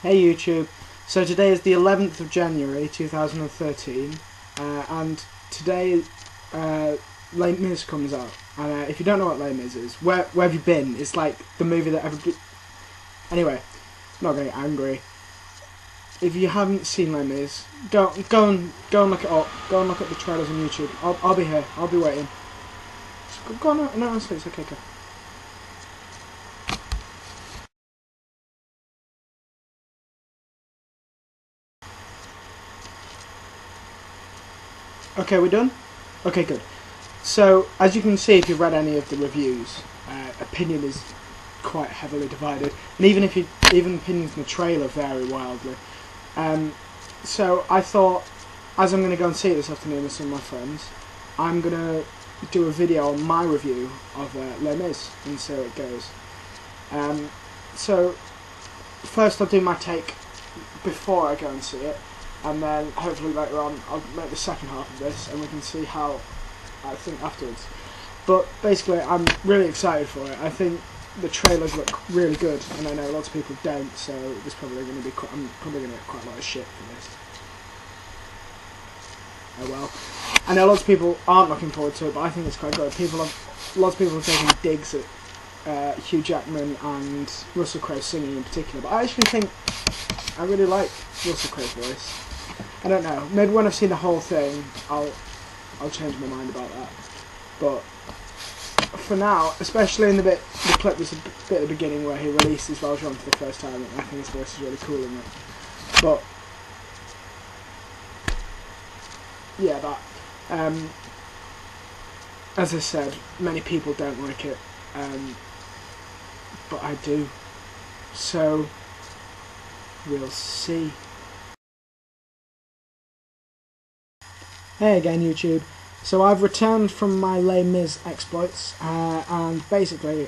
Hey YouTube, so today is the 11th of January 2013 and today Les Mis comes out, and if you don't know what Les Mis is, where have you been? It's like the movie that everybody... Anyway, I'm not going to get angry. If you haven't seen Les Mis, go and look it up, go and look at the trailers on YouTube. I'll be here, I'll be waiting. Just go on, no, it's okay, go. Okay, we're done? Okay, good. So, as you can see if you've read any of the reviews, opinion is quite heavily divided, and even opinions in the trailer vary wildly. So I thought, as I'm going to go and see it this afternoon with some of my friends, I'm going to do a video on my review of Les Mis, and so it goes. So, first I'll do my take before I go and see it, and then hopefully later on I'll make the second half of this and we can see how I think afterwards. But basically I'm really excited for it. I think the trailers look really good, and I know lots of people don't, so there's probably going to be I'm probably going to get quite a lot of shit for this. Oh well. I know lots of people aren't looking forward to it, but I think it's quite good. Lots of people are taking digs at Hugh Jackman and Russell Crowe singing in particular, but I actually think I really like Russell Crowe's voice. I don't know, maybe when I've seen the whole thing I'll change my mind about that, but for now, especially in the clip, there's a bit at the beginning where he releases Valjean for the first time, and I think his voice is really cool in it. But yeah, that as I said, many people don't like it, but I do, so we'll see. Hey again YouTube. So I've returned from my Les Mis exploits, and basically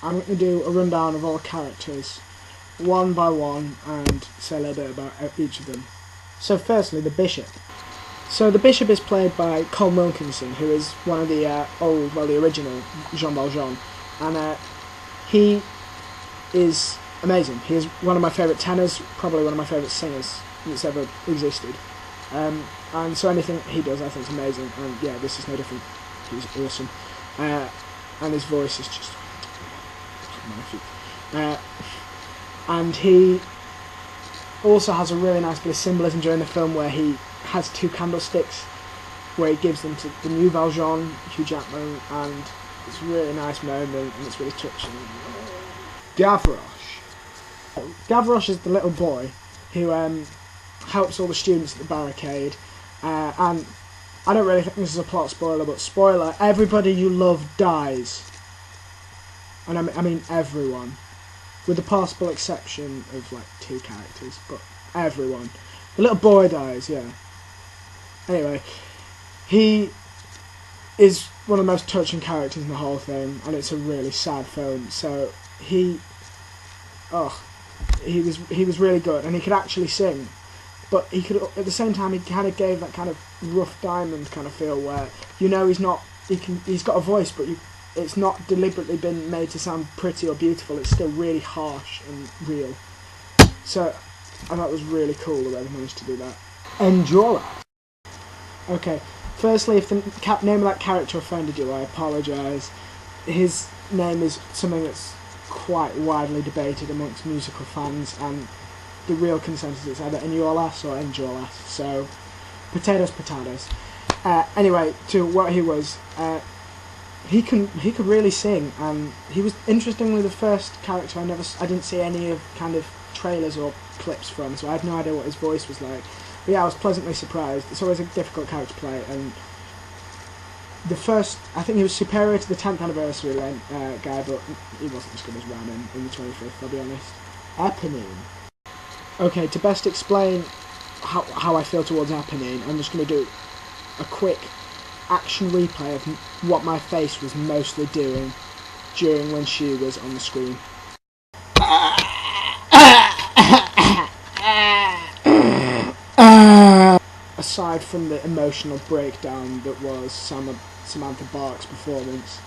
I'm going to do a rundown of all the characters one by one and say a little bit about each of them. So firstly, the Bishop. So the Bishop is played by Colm Wilkinson, who is one of the the original Jean Valjean, and he is amazing. He is one of my favourite tenors, probably one of my favourite singers that's ever existed. And so anything he does I think is amazing, and yeah, this is no different. He's awesome, and his voice is just magnifique. And he also has a really nice bit of symbolism during the film where he has two candlesticks where he gives them to the new Valjean, Hugh Jackman, and it's a really nice moment and it's really touching. Gavroche. Gavroche is the little boy who helps all the students at the barricade, and I don't really think this is a plot spoiler, but spoiler, everybody you love dies. And I mean everyone, with the possible exception of like 2 characters, but everyone. The little boy dies, yeah. Anyway, he is one of the most touching characters in the whole thing, and it's a really sad film, so he was really good, and he could actually sing. But he could, at the same time, he kind of gave that kind of rough diamond kind of feel where, you know, he's got a voice, but it's not deliberately been made to sound pretty or beautiful. It's still really harsh and real. So I thought it was really cool the way they managed to do that. Enjolras. Okay, firstly, if the name of that character offended you, I apologise. His name is something that's quite widely debated amongst musical fans, and the real consensus is either Enjolras or Enjolras, so potatoes. Anyway, to what he was, he could really sing, and he was interestingly the first character I didn't see any of kind of trailers or clips from, so I had no idea what his voice was like. But yeah, I was pleasantly surprised. It's always a difficult character to play, and I think he was superior to the 10th anniversary guy, but he wasn't as good as Ramin in the 25th, I'll be honest. Eponine. Okay, to best explain how I feel towards Eponine, I'm just going to do a quick action replay of what my face was mostly doing during when she was on the screen. Aside from the emotional breakdown that was Samantha Bark's performance,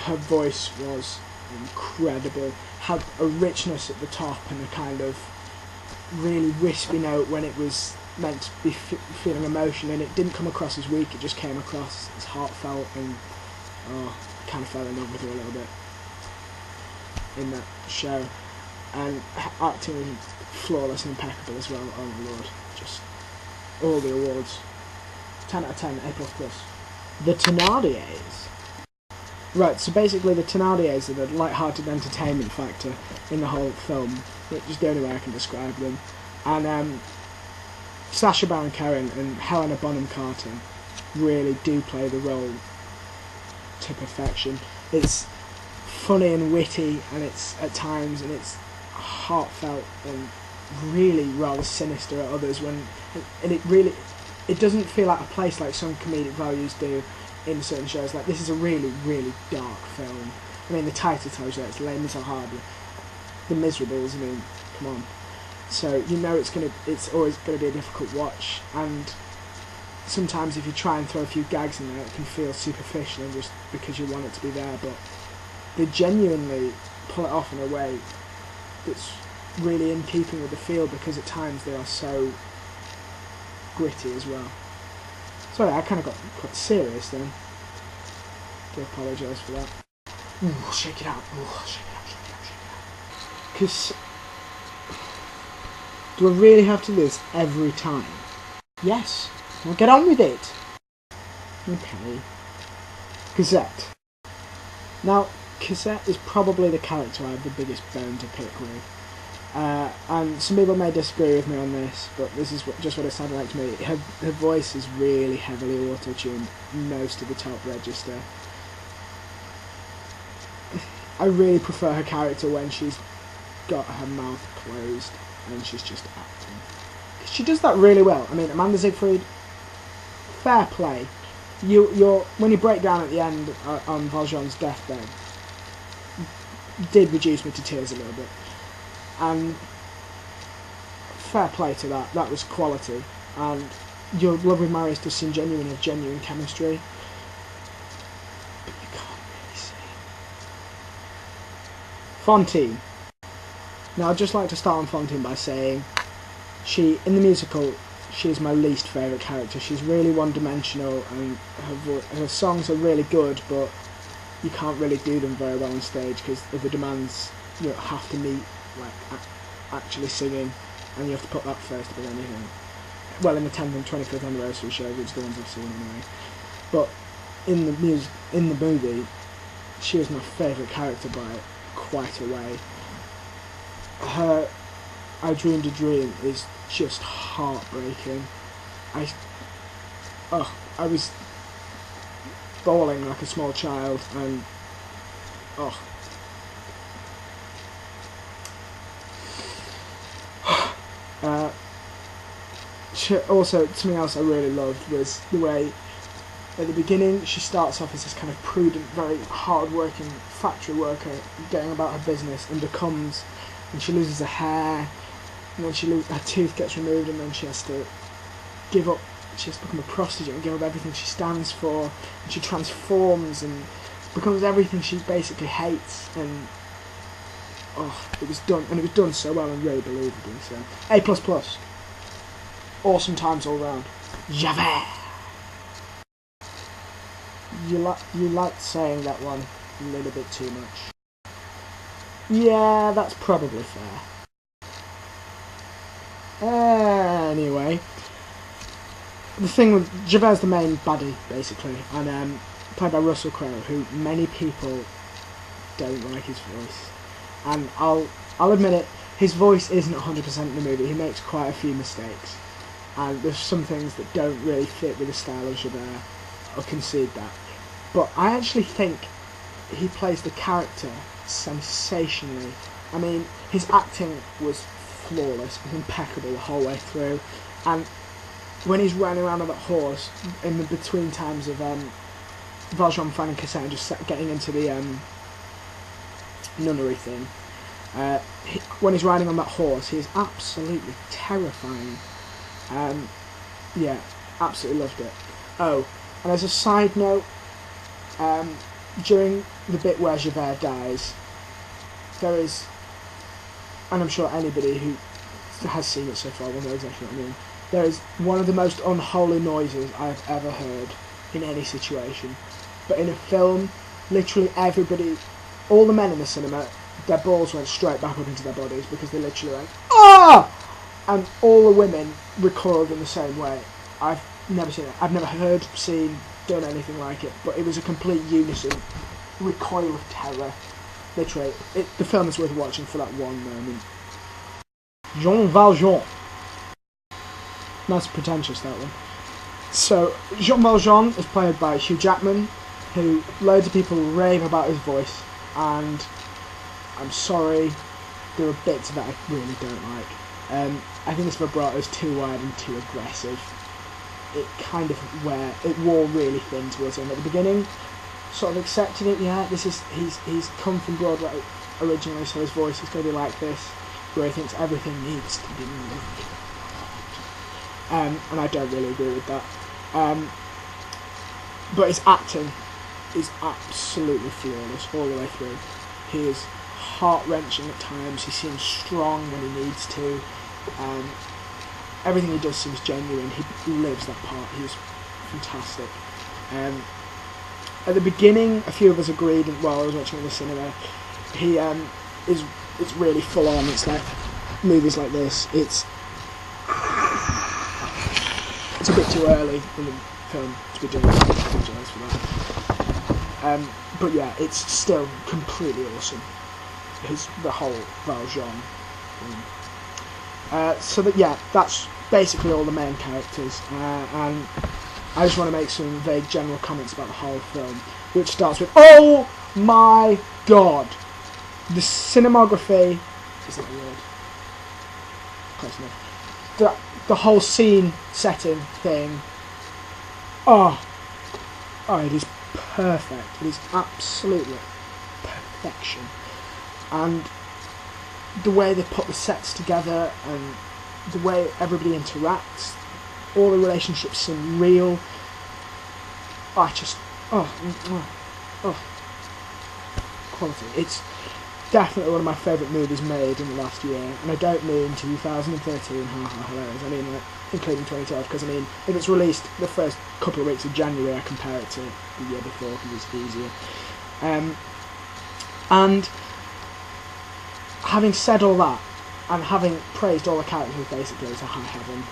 her voice was incredible. Had a richness at the top and a kind of really wispy note when it was meant to be feeling emotion, and it didn't come across as weak, it just came across as heartfelt, and I kind of fell in love with her a little bit in that show. And acting was flawless and impeccable as well. Oh my lord, just all the awards. 10 out of 10, A++. The Thenardiers. Right, so basically the Thenardiers are the light-hearted entertainment factor in the whole film, which is the only way I can describe them. And Sacha Baron Cohen and Helena Bonham Carter really do play the role to perfection. It's funny and witty, and it's at times, and it's heartfelt and really rather sinister at others, and it doesn't feel like a place like some comedic values do in certain shows. Like, this is a really, really dark film. I mean, the title tells you that, it's Les Miserables, The Miserables. I mean, come on. So you know it's always gonna be a difficult watch, and sometimes if you try and throw a few gags in there, it can feel superficial and just because you want it to be there. But they genuinely pull it off in a way that's really in keeping with the feel, because at times they are so gritty as well. Sorry, I kind of got quite serious then. Do apologise for that. Ooh, shake it out. Ooh, shake it out, shake it out, shake it out. Because do I really have to do this every time? Yes. Well, get on with it. Okay. Cosette. Now, Cosette is probably the character I have the biggest bone to pick with. And some people may disagree with me on this, but this is just what it sounded like to me. Her voice is really heavily auto-tuned, nose to the top register. I really prefer her character when she's got her mouth closed and she's just acting. She does that really well. I mean, Amanda Seyfried, fair play. When you break down at the end on Valjean's deathbed, did reduce me to tears a little bit. And fair play to that. That was quality. And your love with Marius does seem genuine, of genuine chemistry. But you can't really see. Fantine. Now, I'd just like to start on Fantine by saying, in the musical, she's my least favourite character. She's really one-dimensional, and her songs are really good, but you can't really do them very well on stage because of the demands you have to meet, like actually singing, and you have to put that first above anything. Well, in the 10th and 25th anniversary shows, which are the ones I've seen anyway. But in the movie, she was my favourite character by quite a way. Her I Dreamed a Dream is just heartbreaking. I was bawling like a small child, and also, something else I really loved was the way at the beginning she starts off as this kind of prudent, very hard-working factory worker getting about her business, and she loses her hair, and then her tooth gets removed, and then she has to give up. She has to become a prostitute and give up everything she stands for, and she transforms and becomes everything she basically hates. And it was done so well and really believably. So A++. Awesome times all round. Javert. You liked saying that one a little bit too much. Yeah, that's probably fair. Anyway, the thing with Javert's the main baddie, basically, and played by Russell Crowe, who many people don't like his voice. And I'll admit it, his voice isn't 100% in the movie. He makes quite a few mistakes, and there's some things that don't really fit with the style of Javert. I'll concede that. But I actually think he plays the character sensationally. I mean, his acting was flawless, impeccable the whole way through, and when he's running around on that horse in the between times of Valjean finding Cosette and just getting into the nunnery thing, when he's riding on that horse, he is absolutely terrifying. Yeah, absolutely loved it. Oh, and as a side note, during the bit where Javert dies, there is, and I'm sure anybody who has seen it so far will know exactly what I mean, there is one of the most unholy noises I've ever heard in any situation. But in a film, literally everybody, all the men in the cinema, their balls went straight back up into their bodies because they literally went, ah! And all the women recoiled in the same way. I've never seen it. I've never heard, seen, done anything like it. But it was a complete unison recoil of terror. Literally, the film is worth watching for that one moment. Jean Valjean. Nice pretentious, that one. So, Jean Valjean is played by Hugh Jackman, who loads of people rave about his voice, and I'm sorry, there are bits of it I really don't like. I think this vibrato is too wide and too aggressive. It kind of it wore really thin towards him at the beginning. Sort of accepting it, yeah. He's come from Broadway originally, so his voice is going to be like this, where he thinks everything needs to be moved. And I don't really agree with that. But his acting is absolutely flawless all the way through. He is heart-wrenching at times. He seems strong when he needs to. Everything he does seems genuine. He lives that part. He's fantastic. At the beginning, a few of us agreed while I was watching in the cinema. It's really full on. It's like movies like this. It's a bit too early in the film to be doing this. I apologise for that. But yeah, it's still completely awesome. The whole Valjean thing. So that's basically all the main characters. And I just want to make some vague general comments about the whole film, which starts with, oh my god! The cinematography, is that a word? Close enough. The whole scene setting thing, it is perfect. It is absolutely perfection. And the way they put the sets together and the way everybody interacts, all the relationships seem real. Quality. It's definitely one of my favourite movies made in the last year, and I don't mean 2013, hilarious. I mean like including 2012, because I mean if it's released the first couple of weeks of January, I compare it to the year before because it's easier. And having said all that, and having praised all the characters basically to high heaven,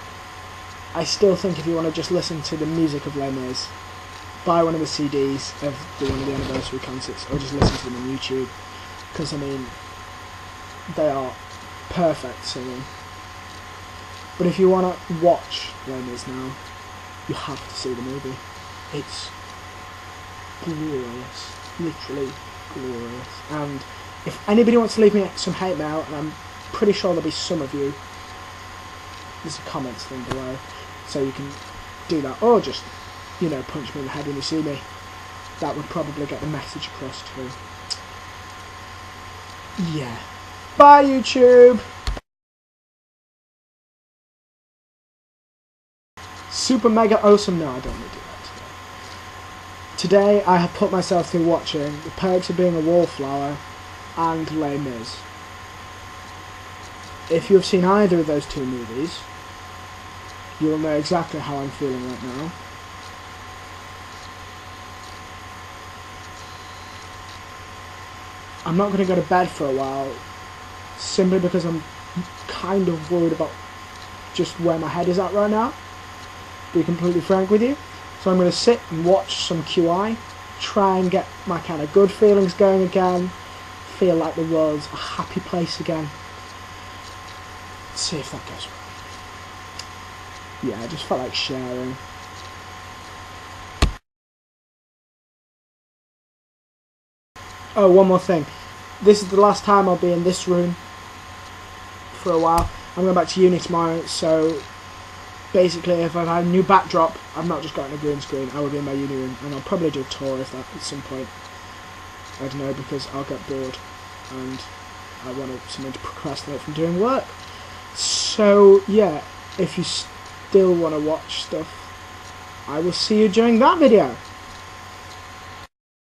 I still think if you want to just listen to the music of Les Mis, buy one of the CDs of one of the anniversary concerts, or just listen to them on YouTube, because I mean, they are perfect singing. But if you want to watch Les Mis now, you have to see the movie. It's glorious, literally glorious. And if anybody wants to leave me some hate mail, and I'm pretty sure there'll be some of you, there's a comments thing below, so you can do that, or just, punch me in the head when you see me. That would probably get the message across too. Yeah. Bye, YouTube! Super mega awesome. No, I don't want to do that today. Today I have put myself through watching The Perks of Being a Wallflower and Les Mis. If you have seen either of those two movies, you will know exactly how I'm feeling right now. I'm not going to go to bed for a while, simply because I'm kind of worried about just where my head is at right now, to be completely frank with you. So I'm going to sit and watch some QI, try and get my kind of good feelings going again, feel like the world's a happy place again. Let's see if that goes well. Yeah, I just felt like sharing. Oh, one more thing. This is the last time I'll be in this room for a while. I'm going back to uni tomorrow, so basically if I've had a new backdrop, I've not just gotten a green screen, I will be in my uni room, and I'll probably do a tour of that at some point. I don't know, because I'll get bored, and I want something to procrastinate from doing work. So, yeah, if you still want to watch stuff, I will see you during that video.